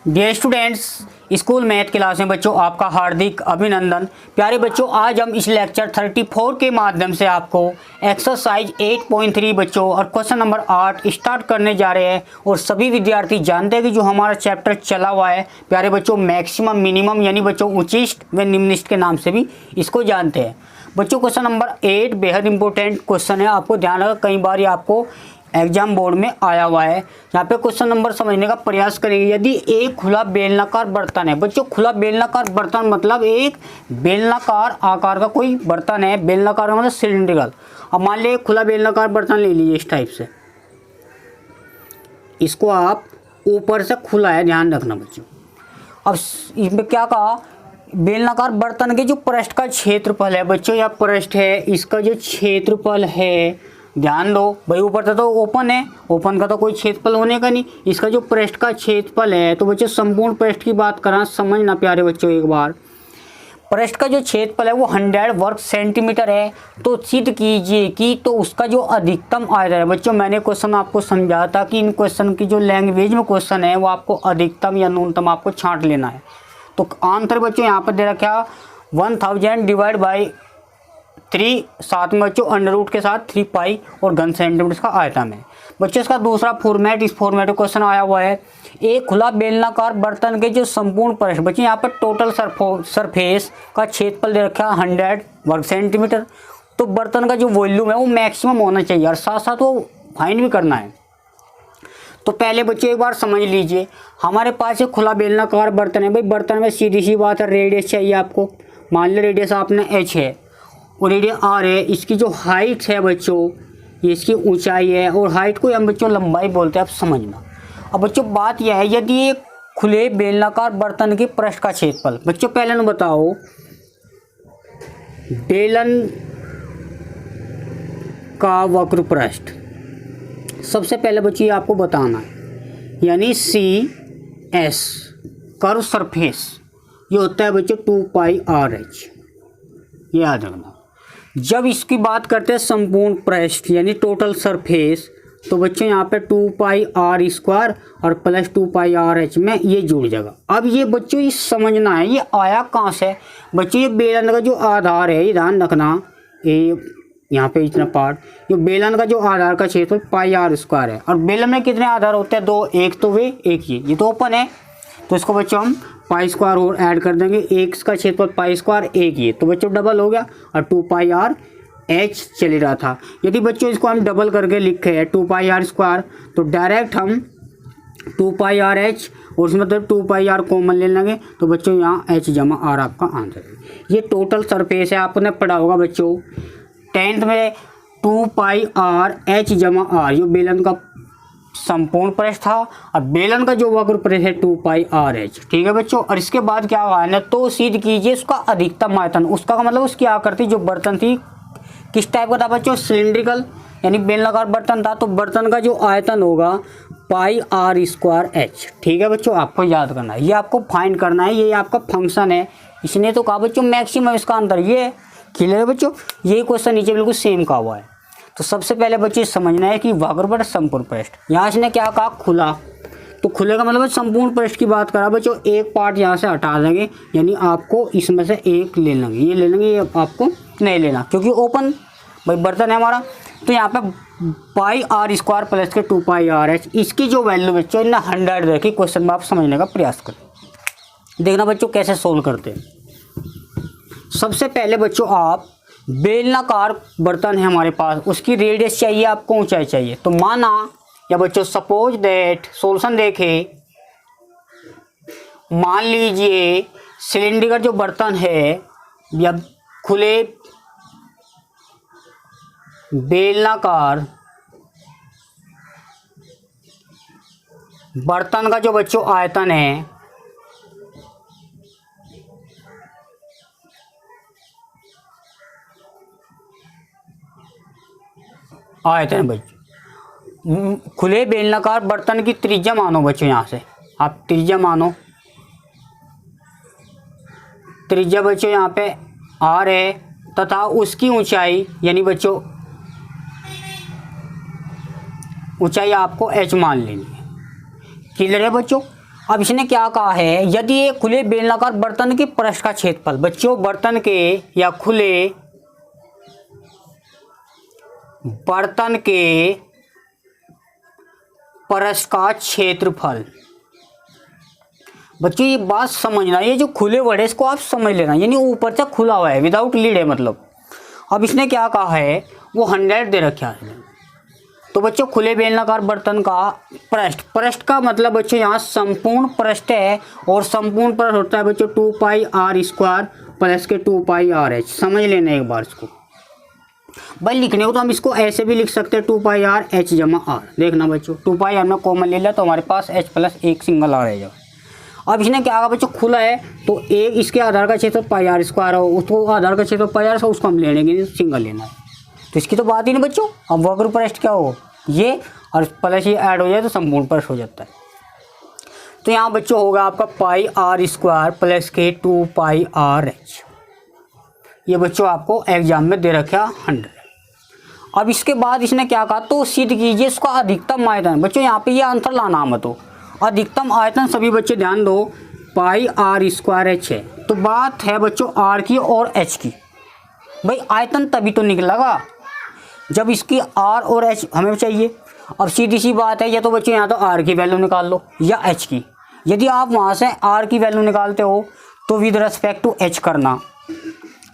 Dear students, school math class में बच्चों आपका हार्दिक अभिनंदन। प्यारे बच्चों, आज हम इस लेक्चर 34 के माध्यम से आपको एक्सरसाइज 8.3 बच्चों और क्वेश्चन नंबर 8 स्टार्ट करने जा रहे हैं। और सभी विद्यार्थी जानते हैं कि जो हमारा चैप्टर चला हुआ है प्यारे बच्चों, मैक्सिमम मिनिमम यानी बच्चों उच्चिष्ट व निम्निष्ट के नाम से भी इसको जानते हैं। बच्चों क्वेश्चन नंबर 8 बेहद इंपॉर्टेंट क्वेश्चन है। आपको ध्यान रखा, कई बार ये आपको एग्जाम बोर्ड में आया हुआ है। यहाँ पे क्वेश्चन नंबर समझने का प्रयास करेंगे। यदि एक खुला बेलनाकार बर्तन है, बच्चों खुला बेलनाकार बर्तन मतलब एक बेलनाकार आकार का कोई बर्तन है। बेलनाकार मतलब सिलिंड्रिकल। अब मान लीजिए खुला बेलनाकार बर्तन ले लीजिए इस टाइप से, इसको आप ऊपर से खुला है, ध्यान रखना बच्चों। अब इसमें क्या कहा, बेलनाकार बर्तन के जो पृष्ठ का क्षेत्रफल है बच्चों, या पृष्ठ है इसका जो क्षेत्रफल है, ध्यान दो भाई, ऊपर से तो ओपन है, ओपन का तो कोई क्षेत्रफल होने का नहीं। इसका जो पृष्ठ का क्षेत्रफल है, तो बच्चों संपूर्ण पृष्ठ की बात करा, समझना प्यारे बच्चों एक बार। पृष्ठ का जो क्षेत्रफल है वो 100 वर्ग सेंटीमीटर है। तो सिद्ध कीजिए कि तो उसका जो अधिकतम आयतन है बच्चों, मैंने क्वेश्चन आपको समझाया था कि इन क्वेश्चन की जो लैंग्वेज में क्वेश्चन है वो आपको अधिकतम या न्यूनतम आपको छांट लेना है। तो आंसर बच्चों यहाँ पर दे रखा 1000 डिवाइड बाई 3, साथ में बच्चों अंडर रूट के साथ 3 पाई और घन सेंटीमीटर का आयतन है। बच्चों इसका दूसरा फॉर्मेट, इस फॉर्मेट में क्वेश्चन आया हुआ है। एक खुला बेलनाकार बर्तन के जो संपूर्ण पृष्ठ, बच्चों यहाँ पर टोटल सरफेस का क्षेत्रफल दे रखा है 100 वर्ग सेंटीमीटर। तो बर्तन का जो वॉल्यूम है वो मैक्सिमम होना चाहिए और साथ साथ वो फाइंड भी करना है। तो पहले बच्चों एक बार समझ लीजिए, हमारे पास एक खुला बेलनाकार बर्तन है। भाई बर्तन में सीधी सी बात है, रेडियस चाहिए आपको। मान लो रेडियस आपने h है और रेडियस r है। इसकी जो हाइट है बच्चों, ये इसकी ऊंचाई है, और हाइट को हम बच्चों लंबाई बोलते हैं, आप समझना। अब बच्चों बात यह है, यदि एक खुले बेलनाकार बर्तन के पृष्ठ का क्षेत्रफल, बच्चों पहले न बताओ बेलन का वक्र पृष्ठ, सबसे पहले बच्चों ये आपको बताना है, यानी CS कर्व सरफेस, ये होता है बच्चों 2 पाई RH, ये याद रखना। जब इसकी बात करते हैं संपूर्ण पृष्ठ यानी टोटल सरफेस, तो बच्चों यहाँ पे 2 पाई R स्क्वायर और प्लस 2 पाई RH में ये जुड़ जाएगा। अब ये बच्चों ये समझना है, ये आया कहाँ से बच्चों, ये बेलन का जो आधार है, ये ध्यान रखना, ये यहाँ पे इतना पार्ट, ये बेलन का जो आधार का क्षेत्र पाई R स्क्वायर है। और बेलन में कितने आधार होते हैं, 2, एक तो वे एक ये तो ओपन है, तो इसको बच्चों हम पाई स्क्वायर और ऐड कर देंगे। एक का क्षेत्रफल पाई स्क्वायर, एक ये, तो बच्चों डबल हो गया और 2 पाई RH चल रहा था। यदि बच्चों इसको हम डबल करके लिखे हैं 2 पाई R स्क्वायर, तो डायरेक्ट हम 2 पाई RH और उसमें मतलब 2 पाई R कॉमन ले लेंगे, तो बच्चों यहाँ H जमा R आपका आंसर है। ये टोटल सरफेस है, आपने पढ़ा होगा बच्चों 10th में, 2 पाई RH जमा R, ये बेलन का संपूर्ण पृष्ठ था, और बेलन का जो वक्र पृष्ठ है 2 पाई RH, ठीक है बच्चों। और इसके बाद क्या हुआ है ना, तो सिद्ध कीजिए उसका अधिकतम आयतन, उसका मतलब उसकी आकृति जो बर्तन थी किस टाइप का था बच्चों, सिलिंड्रिकल यानी बेलनाकार बर्तन था, तो बर्तन का जो आयतन होगा पाई R स्क्वायर H, ठीक है बच्चों, आपको याद करना है, ये आपको फाइंड करना है, ये आपका फंक्शन है। इसने तो कहा बच्चों मैक्सिमम, इसका अंतर ये क्लियर है बच्चों। ये क्वेश्चन नीचे बिल्कुल सेम का हुआ है। तो सबसे पहले बच्चे समझना है कि वक्र पृष्ठ संपूर्ण पृष्ठ, यहाँ इसने क्या कहा खुला, तो खुले का मतलब संपूर्ण पृष्ठ की बात करा बच्चों। एक पार्ट यहाँ से हटा देंगे, यानी आपको इसमें से एक ले लेंगे, ये ले लेंगे, ये आपको नहीं लेना क्योंकि ओपन भाई बर्तन है हमारा। तो यहाँ पे पाई R स्क्वायर प्लस के 2 पाई RH, इसकी जो वैल्यू बच्चों इन्हें 100 देखी। क्वेश्चन में आप समझने का प्रयास करें, देखना बच्चों कैसे सोल्व करते हैं। सबसे पहले बच्चों आप बेलनाकार बर्तन है हमारे पास, उसकी रेडियस चाहिए आपको, ऊंचाई चाहिए। तो माना या बच्चों सपोज दैट सॉल्यूशन देखें, मान लीजिए सिलिंड्रिकल जो बर्तन है या खुले बेलनाकार बर्तन का जो बच्चों आयतन है, आयतन बच्चों खुले बेलनाकार बर्तन की त्रिज्या मानो बच्चों, यहाँ से आप त्रिज्या मानो, त्रिज्या बच्चों यहाँ पे R है, तथा उसकी ऊंचाई यानी बच्चों ऊंचाई आपको H मान लेनी है। क्लियर है बच्चों। अब इसने क्या कहा है, यदि एक खुले बेलनाकार बर्तन के पृष्ठ का क्षेत्रफल, बच्चों बर्तन के या खुले बर्तन के पृष्ठ का क्षेत्रफल, बच्चों ये बात समझना, ये जो खुले वर्ड है इसको आप समझ लेना, यानी ऊपर से खुला हुआ है, विदाउट लीड है मतलब। अब इसने क्या कहा है, वो 100 दे रखा है। तो बच्चों खुले बेलनाकार बर्तन का पृष्ठ, पृष्ठ का मतलब बच्चों यहाँ संपूर्ण पृष्ठ है, और संपूर्ण पृष्ठ होता है बच्चों 2 पाई आर स्क्वायर प्लस के 2 पाई आर एच। समझ लेना एक बार इसको। भाई लिखने को तो हम इसको ऐसे भी लिख सकते हैं 2 पाई आर एच जमा आर। देखना बच्चों 2 पाई हमने कॉमन ले लिया तो हमारे पास एच प्लस एक सिंगल आर है। अब इसने क्या कहा बच्चों, खुला है तो एक इसके आधार का क्षेत्र पाई आर स्क्वायर हो, उसको आधार का क्षेत्र पाई आर, उसको हम ले लेंगे, सिंगल लेना है तो इसकी तो बात ही नहीं बच्चों। अब वक्र पृष्ठ क्या हो, ये और प्लस ये ऐड हो जाए तो संपूर्ण पृष्ठ हो जाता है। तो यहाँ बच्चों होगा आपका पाई आर स्क्वायर प्लस के 2 पाई आर एच। ये बच्चों आपको एग्जाम में दे रखा 100। अब इसके बाद इसने क्या कहा, तो सिद्ध कीजिए इसका अधिकतम आयतन। बच्चों यहाँ पे ये आंसर लाना मत हो, अधिकतम आयतन सभी बच्चे ध्यान दो पाई आर स्क्वायर एच है। तो बात है बच्चों आर की और एच की। भाई आयतन तभी तो निकलेगा जब इसकी आर और एच हमें चाहिए। अब सीधी सी बात है, या तो बच्चों यहाँ तो आर की वैल्यू निकाल लो या एच की। यदि आप वहाँ से आर की वैल्यू निकालते हो तो विद रेस्पेक्ट टू एच करना,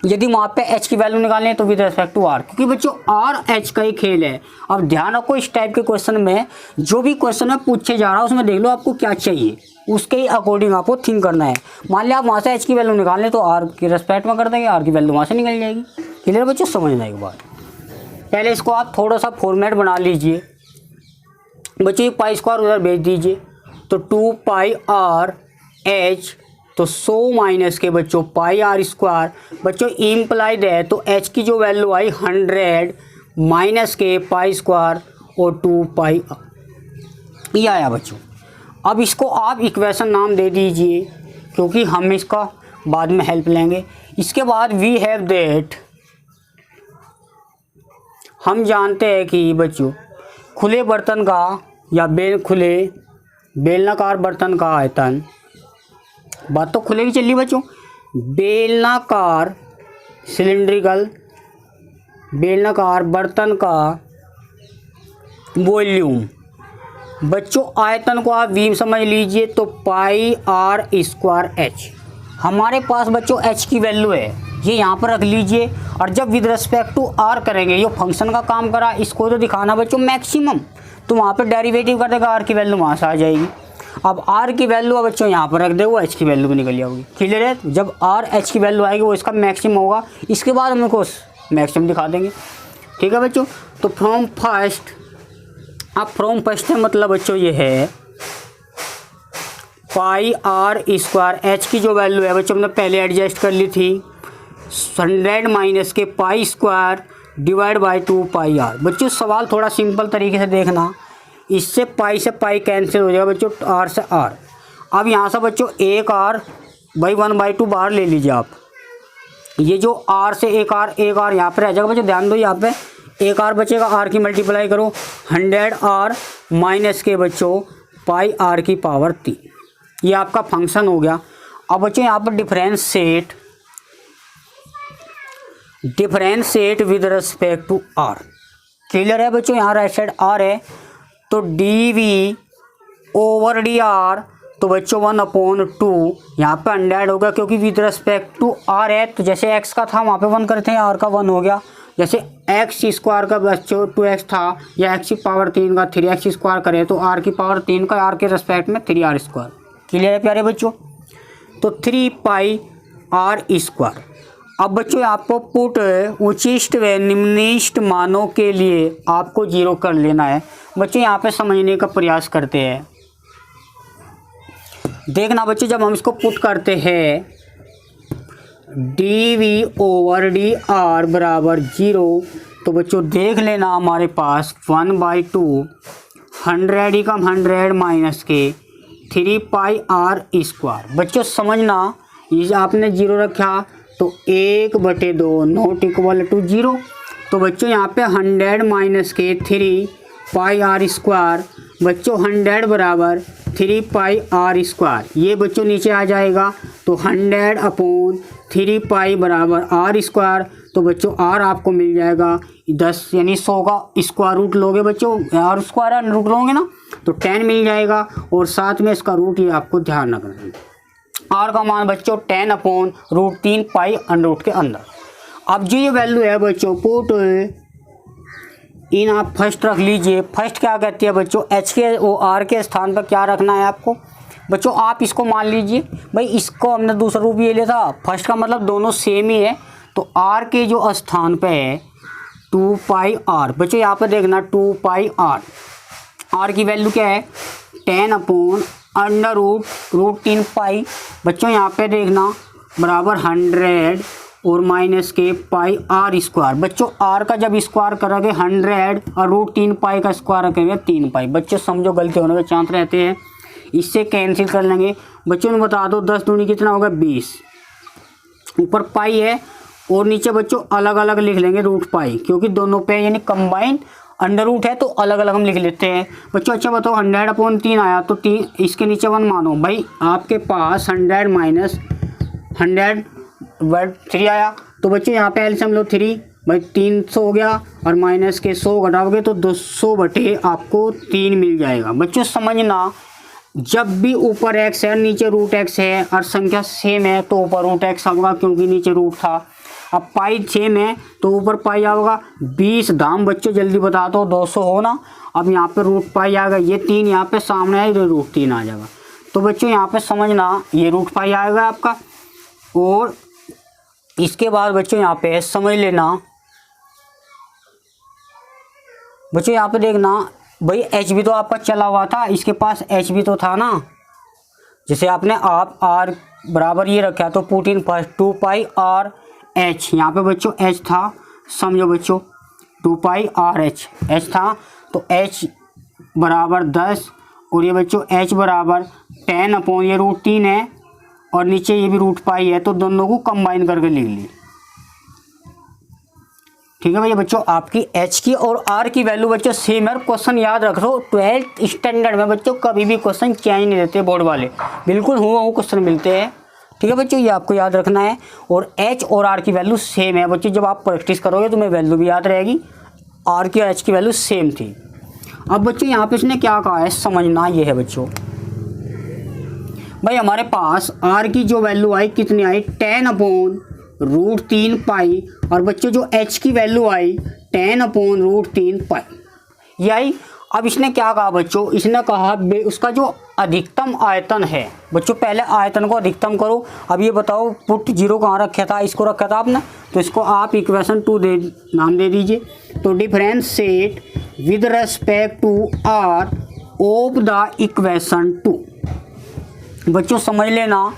यदि वहाँ पे एच की वैल्यू निकालनी है तो विद रेस्पेक्ट टू आर, क्योंकि बच्चों आर एच का ही खेल है। अब ध्यान रखो इस टाइप के क्वेश्चन में, जो भी क्वेश्चन में पूछे जा रहा है उसमें देख लो आपको क्या चाहिए, उसके ही अकॉर्डिंग आपको थिंक करना है। मान लिया आप वहाँ से एच की वैल्यू निकालने तो आर की रेस्पेक्ट में कर देंगे, आर की वैल्यू वहाँ से निकल जाएगी। क्लियर बच्चों, समझना एक बात। पहले इसको आप थोड़ा सा फॉर्मेट बना लीजिए बच्चों, पाई स्क्वायर उधर भेज दीजिए तो 2 पाई आर एच, तो 100 माइनस के बच्चों पाई आर स्क्वायर। बच्चों इम्प्लाइड है तो एच की जो वैल्यू आई 100 माइनस के पाई स्क्वायर और 2 पाई आर, ये आया बच्चों। अब इसको आप इक्वेशन नाम दे दीजिए क्योंकि हम इसका बाद में हेल्प लेंगे। इसके बाद वी हैव दैट, हम जानते हैं कि बच्चों खुले बर्तन का या खुले बेलनाकार बर्तन का आयतन, बात तो खुले की चली बच्चों, बेलनाकार सिलिंड्रिकल बेलनाकार बर्तन का वॉल्यूम। बच्चों आयतन को आप वी समझ लीजिए तो पाई आर स्क्वायर एच। हमारे पास बच्चों एच की वैल्यू है, ये यहाँ पर रख लीजिए, और जब विद रिस्पेक्ट टू आर करेंगे, ये फंक्शन का काम करा, इसको तो दिखाना बच्चों मैक्सिमम, तो वहाँ पर डेरिवेटिव कर देगा, आर की वैल्यू वहाँ से आ जाएगी। अब आर की वैल्यू बच्चों यहाँ पर रख दे, वो एच की वैल्यू भी निकल जाएगी। क्लियर है, जब आर एच की वैल्यू आएगी वो इसका मैक्सिमम होगा, इसके बाद हम इसको मैक्सिमम दिखा देंगे। ठीक है बच्चों, तो फ्रॉम फर्स्ट, अब फ्रॉम फर्स्ट है मतलब बच्चों ये है पाई आर स्क्वायर, एच की जो वैल्यू है बच्चों हमने पहले एडजस्ट कर ली थी, 100 माइनस के pi square divide by 2 pi R. बच्चों सवाल थोड़ा सिंपल तरीके से देखना, इससे पाई से पाई कैंसिल हो जाएगा बच्चों, आर से आर। अब यहाँ से बच्चों एक आर बाई 1/2 बाहर ले लीजिए आप, ये जो आर से एक आर यहाँ पर रह जाएगा बच्चों। ध्यान दो यहाँ पे एक आर बचेगा, आर की मल्टीप्लाई करो 100 आर माइनस के बच्चों पाई आर की पावर 3, ये आपका फंक्शन हो गया। अब बच्चों यहाँ पर differentiate with respect to R. Clear है बच्चों, यहाँ राइट साइड आर है तो D V over D R, तो बच्चों 1/2 यहाँ पे 100 होगा क्योंकि विद रिस्पेक्ट टू आर है, तो जैसे x का था वहाँ पे 1 करते हैं, आर का 1 हो गया। जैसे x स्क्वायर का बच्चों 2x था, या x की पावर 3 का 3x स्क्वायर करें तो r की पावर 3 का r के रिस्पेक्ट में 3r स्क्वायर। क्लियर है प्यारे बच्चों, तो 3 पाई आर स्क्वायर। अब बच्चों आपको पुट उच्चिष्ट व निम्निष्ट मानों के लिए आपको 0 कर लेना है। बच्चों यहाँ पे समझने का प्रयास करते हैं, देखना बच्चों जब हम इसको पुट करते हैं D V over D R बराबर 0, तो बच्चों देख लेना हमारे पास 1/2 100 ही कम 100 माइनस के 3 पाई आर स्क्वायर। बच्चों समझना, ये आपने 0 रखा तो 1/2 नॉट इक्वल टू 0, तो बच्चों यहाँ पे 100 माइनस के 3 पाई आर स्क्वायर, बच्चों 100 बराबर 3 पाई आर स्क्वायर, ये बच्चों नीचे आ जाएगा तो 100/3 पाई बराबर आर स्क्वायर। तो बच्चों आर आपको मिल जाएगा 10 यानी 100 का स्क्वायर रूट लोगे बच्चों, आर स्क्वायर रूट लोगे ना तो 10 मिल जाएगा, और साथ में इसका रूट ये आपको ध्यान रखना है। आर का मान बच्चों 10/√3 पाई अंडर रूट के अंदर। अब जो ये वैल्यू है बच्चों पुट इन, आप फर्स्ट रख लीजिए। फर्स्ट क्या कहती है बच्चों, एच के ओ आर के स्थान पर क्या रखना है आपको बच्चों, आप इसको मान लीजिए भाई, इसको हमने दूसरा रूप ये लिया था, फर्स्ट का मतलब दोनों सेम ही है, तो आर के जो स्थान पे है 2 पाई आर बच्चों, यहाँ पर देखना 2 पाई आर, आर की वैल्यू क्या है 10/√3 पाई बच्चों, यहाँ पे देखना बराबर 100 और माइनस के पाई आर स्क्वायर। बच्चों आर का जब स्क्वायर करोगे 100 और √3 पाई का स्क्वायर रखेंगे 3 पाई। बच्चों समझो गलती होने के चांस रहते हैं, इससे कैंसिल कर लेंगे। बच्चों ने बता दो 10 दूनी कितना होगा 20, ऊपर पाई है और नीचे बच्चों अलग अलग लिख लेंगे रूट पाई, क्योंकि दोनों पे यानी कंबाइंड अंडर रूट है तो अलग अलग हम लिख लेते हैं बच्चों। अच्छा बताओ 100/3 आया तो 3 इसके नीचे 1 मानो भाई, आपके पास 100 माइनस 100/3 आया, तो बच्चों यहाँ पे एलसीएम लो 3 भाई 300 हो गया, और माइनस के 100 घटाओगे तो 200/, आपको 3 मिल जाएगा। बच्चों समझना जब भी ऊपर x है नीचे रूट x है और संख्या सेम है तो ऊपर रूट x होगा, क्योंकि नीचे रूट था। अब पाई सेम है तो ऊपर पाई आओगा 20 दाम बच्चों जल्दी बता दो 200 हो ना। अब यहाँ पे रूट पाई आ गया, ये 3 यहाँ पे सामने है, इधर रूट 3 आ जाएगा। तो बच्चों यहाँ पे समझना ये रूट पाई आएगा आपका, और इसके बाद बच्चों यहाँ पे समझ लेना बच्चों, यहाँ पे देखना भाई एच भी तो आपका चला हुआ था, इसके पास एच भी तो था ना, जैसे आपने आप आर बराबर ये रखा तो put in first 2 pi R H, यहाँ पे बच्चों एच था, समझो बच्चों 2 पाई आर एच था, तो एच बराबर 10 और ये बच्चों एच बराबर 10 ये √3 है और नीचे ये भी रूट पाई है, तो दोनों को कंबाइन करके लिख ली। ठीक है भैया बच्चों, आपकी एच की और आर की वैल्यू बच्चों सेम है। क्वेश्चन याद रख लो 12th स्टैंडर्ड में बच्चों कभी भी क्वेश्चन चेंज नहीं देते बोर्ड वाले, बिल्कुल हुआ क्वेश्चन मिलते हैं। ठीक है बच्चों, ये आपको याद रखना है, और एच और आर की वैल्यू सेम है बच्चों। जब आप प्रैक्टिस करोगे तो तुम्हें वैल्यू भी याद रहेगी, आर की और एच की वैल्यू सेम थी। अब बच्चों यहाँ पे इसने क्या कहा है समझना, ये है बच्चों भाई हमारे पास आर की जो वैल्यू आई कितनी आई 10/√3 पाई, और बच्चों जो एच की वैल्यू आई 10/√3 पाई ये आई। अब इसने क्या कहा बच्चों, इसने कहा उसका जो अधिकतम आयतन है बच्चों, पहले आयतन को अधिकतम करो। अब ये बताओ पुट 0 कहाँ रखा था, इसको रखा था आपने, तो इसको आप इक्वेशन 2 नाम दे दीजिए। तो differentiate with respect to R of the equation 2। बच्चों समझ लेना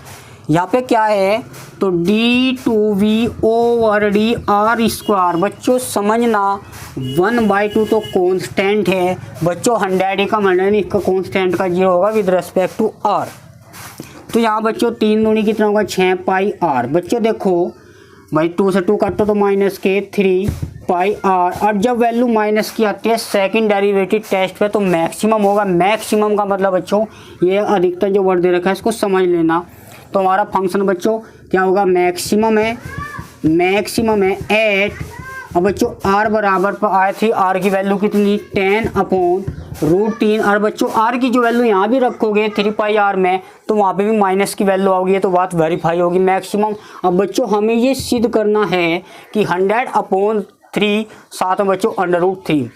यहाँ पे क्या है, तो d2v/dr²। बच्चों समझना 1/2 तो कांस्टेंट है बच्चों, 100 का 100 इसका कांस्टेंट का 0 होगा विद रेस्पेक्ट टू r। तो यहाँ बच्चों 3 दूनी कितना होगा 6 पाई r। बच्चों देखो भाई 2 से 2 काटो तो माइनस के 3 पाई r, और जब वैल्यू माइनस की आती है सेकंड डेरिवेटिव टेस्ट पे तो मैक्सिमम होगा। मैक्सिमम का मतलब बच्चों ये अधिकतम जो वर्ड दे रखा है इसको समझ लेना। तो हमारा फंक्शन बच्चों क्या होगा, मैक्सिमम है एट, और बच्चों आर बराबर पर आए थी, आर की वैल्यू कितनी 10/√3, और बच्चों आर की जो वैल्यू यहाँ भी रखोगे 3 पाई आर में तो वहाँ पे भी माइनस की वैल्यू आओगी, तो बात वेरीफाई होगी मैक्सिमम। अब बच्चों हमें ये सिद्ध करना है कि 100/3 साथ में बच्चों √3,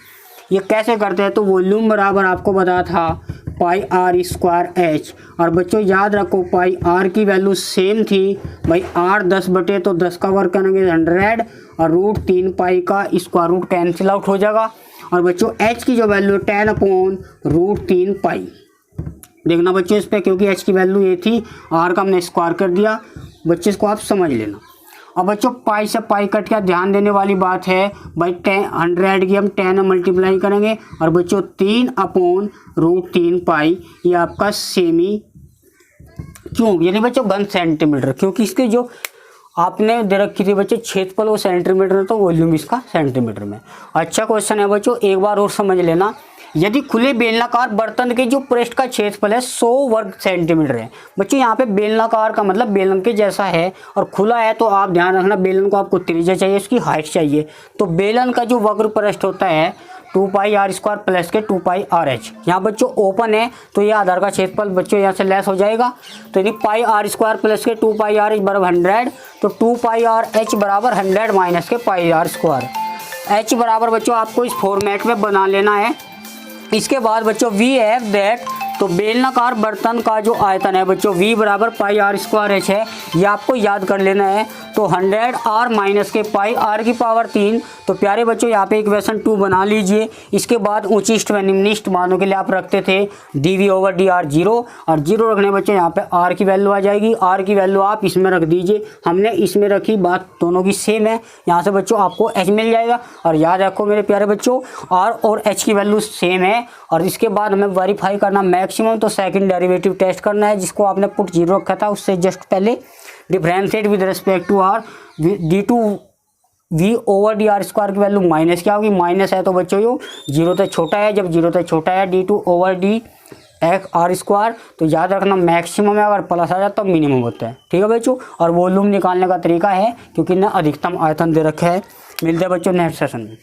ये कैसे करते हैं, तो वॉल्यूम बराबर आपको बताया था पाई आर स्क्वायर एच, और बच्चों याद रखो पाई आर की वैल्यू सेम थी भाई, आर 10 तो 10 का वर्क करेंगे 100, और √3 पाई का स्क्वायर रूट कैंसिल आउट हो जाएगा, और बच्चों एच की जो वैल्यू 10/√3 पाई। देखना बच्चों इस पर, क्योंकि एच की वैल्यू ये थी, आर का हमने स्क्वायर कर दिया बच्चों, इसको आप समझ लेना। और बच्चों पाई से पाई कट के ध्यान देने वाली बात है भाई 100 की हम 10 में मल्टीप्लाई करेंगे, और बच्चों 3/√3 पाई ये आपका सेमी क्यूब यानी बच्चों 1 सेंटीमीटर, क्योंकि इसके जो आपने दे रखी थी बच्चों क्षेत्रफल वो सेंटीमीटर में, तो वॉल्यूम इसका सेंटीमीटर में। अच्छा क्वेश्चन है बच्चों, एक बार और समझ लेना। यदि खुले बेलनाकार बर्तन के जो पृष्ठ का क्षेत्रफल है 100 वर्ग सेंटीमीटर है। बच्चों यहाँ पे बेलनाकार का मतलब बेलन के जैसा है और खुला है, तो आप ध्यान रखना बेलन को आपको त्रिज्या चाहिए, उसकी हाइट चाहिए। तो बेलन का जो वक्र पृष्ठ होता है 2πr² प्लस के 2πrh। यहाँ बच्चों ओपन है तो ये आधार का क्षेत्रफल बच्चों यहाँ से लेस हो जाएगा। तो यदि πr² प्लस के 2πrh बराबर 100, तो 2πrh बराबर 100 माइनस के πr²। h बराबर बच्चों आपको इस फॉर्मेट में बना लेना है। इसके बाद बच्चों वी हैव दैट, तो बेलनाकार बर्तन का जो आयतन है बच्चों v बराबर πr² है, ये आपको याद कर लेना है। तो 100r माइनस के πr⁻3। तो प्यारे बच्चों यहाँ पे इक्वेशन 2 बना लीजिए। इसके बाद उच्चिष्ट व निम्निष्ट मानों के लिए आप रखते थे dv/dr 0, और 0 रखने बच्चों यहाँ पे r की वैल्यू आ जाएगी। r की वैल्यू आप इसमें रख दीजिए, हमने इसमें रखी, बात दोनों की सेम है। यहाँ से बच्चों आपको h मिल जाएगा। और याद रखो मेरे प्यारे बच्चों, r और h की वैल्यू सेम है। और इसके बाद हमें वेरीफाई करना मैक्सिमम, तो सेकंड डेरिवेटिव टेस्ट करना है, जिसको आपने पुट 0 रखा था उससे जस्ट पहले differentiate with respect to r d2v/dr² की वैल्यू माइनस क्या होगी, माइनस है तो बच्चों यो 0 से छोटा है, जब 0 से छोटा है d2/dr²। तो याद रखना मैक्सिमम है, अगर प्लस आ जाता तो मिनिमम होता है। ठीक है बच्चों। और वॉल्यूम निकालने का तरीका है, क्योंकि ना अधिकतम आयतन दे रखा है। मिलते हैं बच्चों नेक्स्ट सेशन में।